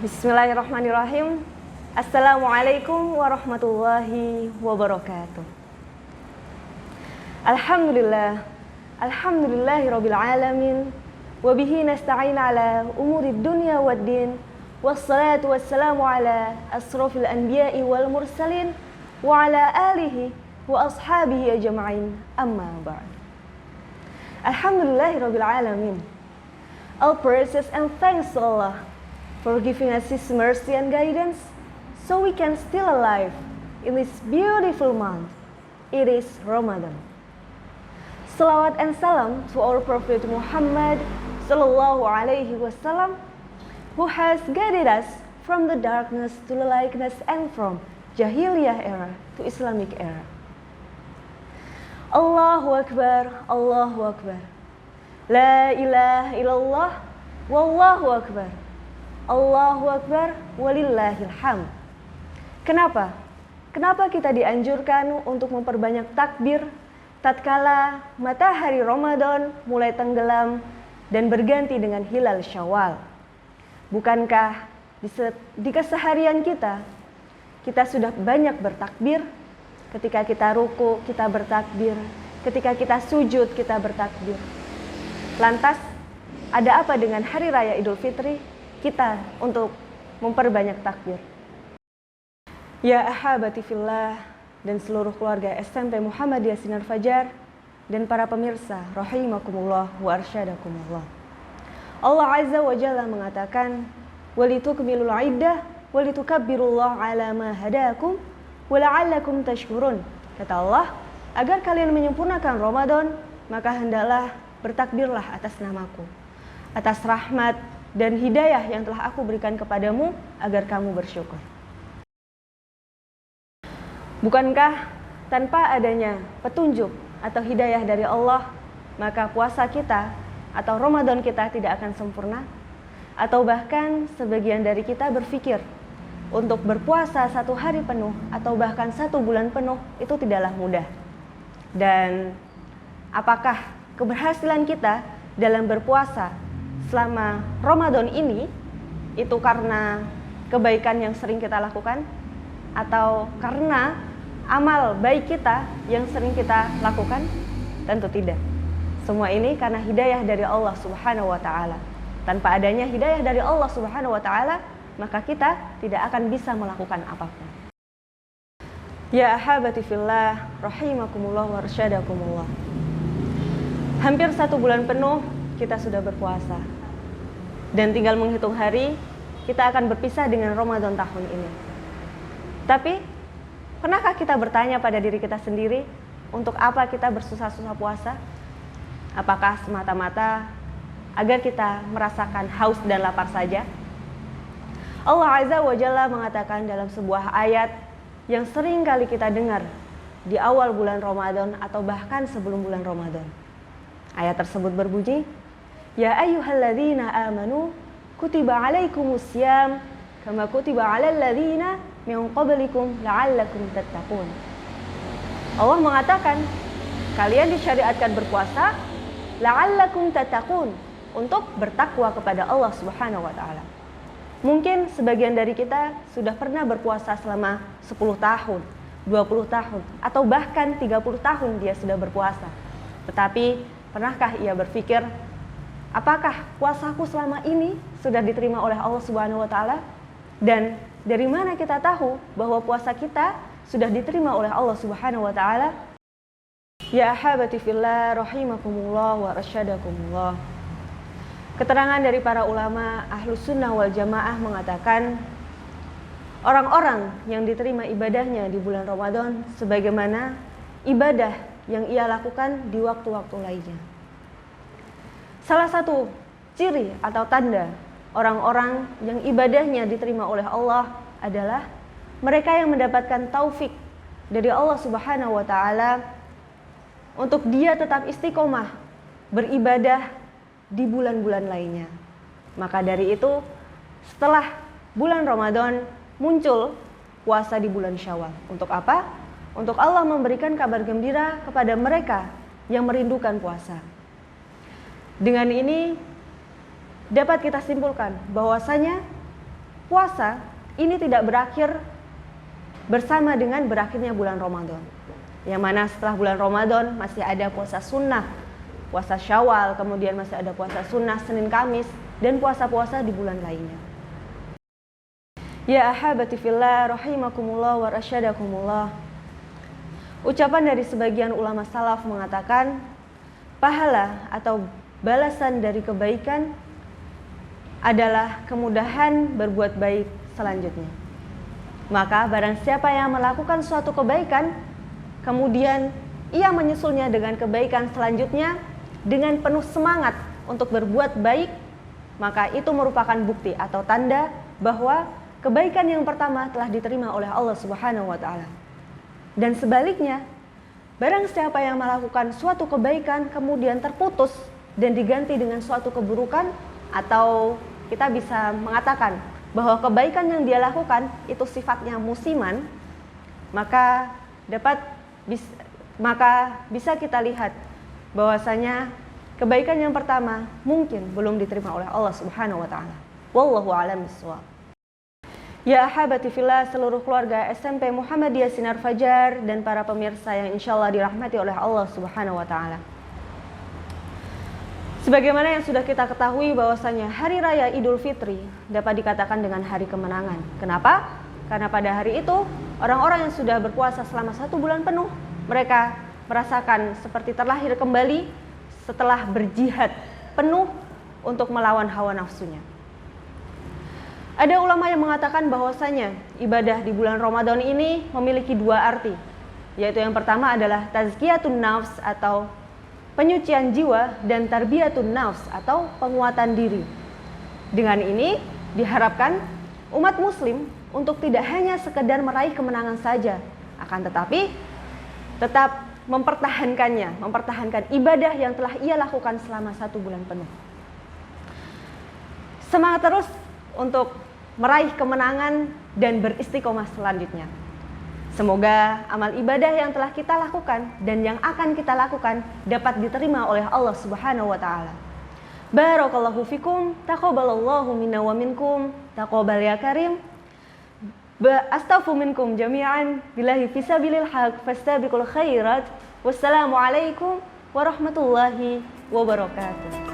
Bismillahirrahmanirrahim. Assalamualaikum warahmatullahi wabarakatuh. Alhamdulillah. Alhamdulillahirabbil alamin. Wa bihi nasta'in ala umurid dunya waddin. Wassalatu wassalamu ala asrofil anbiya'i wal mursalin wa ala alihi wa ashabihi ajma'in. Amma ba'd. Alhamdulillahirabbil alamin. All praises and thanks to Allah for giving us His mercy and guidance, so we can still alive in this beautiful month. It is Ramadan. Salawat and salam to our Prophet Muhammad sallallahu alaihi wasallam, who has guided us from the darkness to the lightness and from Jahiliyah era to Islamic era. Allahu Akbar, Allahu Akbar. La ilaha illallah, wallahu akbar. Allahu Akbar, walillahil hamd. Kenapa? Kenapa kita dianjurkan untuk memperbanyak takbir tatkala matahari Ramadan mulai tenggelam dan berganti dengan hilal Syawal? Bukankah di keseharian kita sudah banyak bertakbir? Ketika kita ruku, kita bertakbir. Ketika kita sujud, kita bertakbir. Lantas, ada apa dengan Hari Raya Idul Fitri? Kita untuk memperbanyak takbir. Ya ahabati fillah dan seluruh keluarga SMP Muhammadiyah Sinar Fajar dan para pemirsa rahimakumullah wa arsyadakumullah. Allah Azza wa Jalla mengatakan, walitukmilul iddah walitukabbirullaha ala ma hadakum wa la'allakum tashkurun. Kata Allah, agar kalian menyempurnakan Ramadan, maka hendaklah bertakbirlah atas namaku, atas rahmat dan hidayah yang telah aku berikan kepadamu agar kamu bersyukur. Bukankah tanpa adanya petunjuk atau hidayah dari Allah, maka puasa kita atau Ramadan kita tidak akan sempurna? Atau bahkan sebagian dari kita berpikir untuk berpuasa 1 hari penuh atau bahkan 1 bulan penuh itu tidaklah mudah. Dan apakah keberhasilan kita dalam berpuasa selama Ramadan ini itu karena kebaikan yang sering kita lakukan atau karena amal baik kita yang sering kita lakukan? Tentu tidak. Semua ini karena hidayah dari Allah Subhanahu wa taala. Tanpa adanya hidayah dari Allah Subhanahu wa taala, maka kita tidak akan bisa melakukan apapun. Ya ahabati fillah rahimakumullah wa arsyadakumullah. Hampir 1 bulan penuh kita sudah berpuasa. Dan tinggal menghitung hari, kita akan berpisah dengan Ramadan tahun ini. Tapi, pernahkah kita bertanya pada diri kita sendiri, untuk apa kita bersusah-susah puasa? Apakah semata-mata agar kita merasakan haus dan lapar saja? Allah Azza wa Jalla mengatakan dalam sebuah ayat yang sering kali kita dengar di awal bulan Ramadan atau bahkan sebelum bulan Ramadan. Ayat tersebut berbunyi, Ya ayyuhalladzina amanu kutiba alaikumusiyam kama kutiba alal ladzina min qablikum la'allakum tattaqun. Allah mengatakan, kalian disyariatkan berpuasa la'allakum tattaqun, untuk bertakwa kepada Allah Subhanahu wa taala. Mungkin sebagian dari kita sudah pernah berpuasa selama 10 tahun, 20 tahun, atau bahkan 30 tahun dia sudah berpuasa. Tetapi pernahkah ia berpikir, apakah puasaku selama ini sudah diterima oleh Allah Subhanahu wa taala? Dan dari mana kita tahu bahwa puasa kita sudah diterima oleh Allah Subhanahu wa taala? Ya ahabati fillah rahimakumullah wa arsyadakumullah. Keterangan dari para ulama Ahlus Sunnah wal Jamaah mengatakan, orang-orang yang diterima ibadahnya di bulan Ramadan sebagaimana ibadah yang ia lakukan di waktu-waktu lainnya. Salah satu ciri atau tanda orang-orang yang ibadahnya diterima oleh Allah adalah mereka yang mendapatkan taufik dari Allah Subhanahu wa taala untuk dia tetap istiqomah beribadah di bulan-bulan lainnya. Maka dari itu, setelah bulan Ramadan muncul puasa di bulan Syawal. Untuk apa? Untuk Allah memberikan kabar gembira kepada mereka yang merindukan puasa. Dengan ini dapat kita simpulkan bahwasanya puasa ini tidak berakhir bersama dengan berakhirnya bulan Ramadan. Yang mana setelah bulan Ramadan masih ada puasa sunnah, puasa Syawal, kemudian masih ada puasa sunnah Senin Kamis, dan puasa-puasa di bulan lainnya. Ya ahabati fillah rahimakumullah wa rasyadakumullah. Ucapan dari sebagian ulama salaf mengatakan, pahala atau balasan dari kebaikan adalah kemudahan berbuat baik selanjutnya. Maka barang siapa yang melakukan suatu kebaikan, kemudian ia menyusulnya dengan kebaikan selanjutnya dengan penuh semangat untuk berbuat baik, maka itu merupakan bukti atau tanda bahwa kebaikan yang pertama telah diterima oleh Allah Subhanahu wa taala. Dan sebaliknya, barang siapa yang melakukan suatu kebaikan kemudian terputus dan diganti dengan suatu keburukan, atau kita bisa mengatakan bahwa kebaikan yang dia lakukan itu sifatnya musiman, maka bisa kita lihat bahwasanya kebaikan yang pertama mungkin belum diterima oleh Allah Subhanahu wa taala. Wallahu a'lam bishawab. Ya ahabati fillah, seluruh keluarga SMP Muhammadiyah Sinar Fajar dan para pemirsa yang insyaallah dirahmati oleh Allah Subhanahu wa taala. Sebagaimana yang sudah kita ketahui bahwasanya hari raya Idul Fitri dapat dikatakan dengan hari kemenangan. Kenapa? Karena pada hari itu orang-orang yang sudah berpuasa selama 1 bulan penuh, mereka merasakan seperti terlahir kembali setelah berjihad penuh untuk melawan hawa nafsunya. Ada ulama yang mengatakan bahwasanya ibadah di bulan Ramadan ini memiliki 2 arti, yaitu yang pertama adalah tazkiyatun nafs atau penyucian jiwa, dan tarbiyatun nafs atau penguatan diri. Dengan ini diharapkan umat muslim untuk tidak hanya sekedar meraih kemenangan saja, akan tetapi tetap mempertahankan ibadah yang telah ia lakukan selama 1 bulan penuh. Semangat terus untuk meraih kemenangan dan beristiqomah selanjutnya. Semoga amal ibadah yang telah kita lakukan dan yang akan kita lakukan dapat diterima oleh Allah Subhanahu wa taala. Barakallahu fikum, taqabbalallahu minna wa minkum, taqabbal ya karim. Astaghfiru minkum jami'an billahi fisabilil haq fastabiqul khairat. Wassalamu alaikum warahmatullahi wabarakatuh.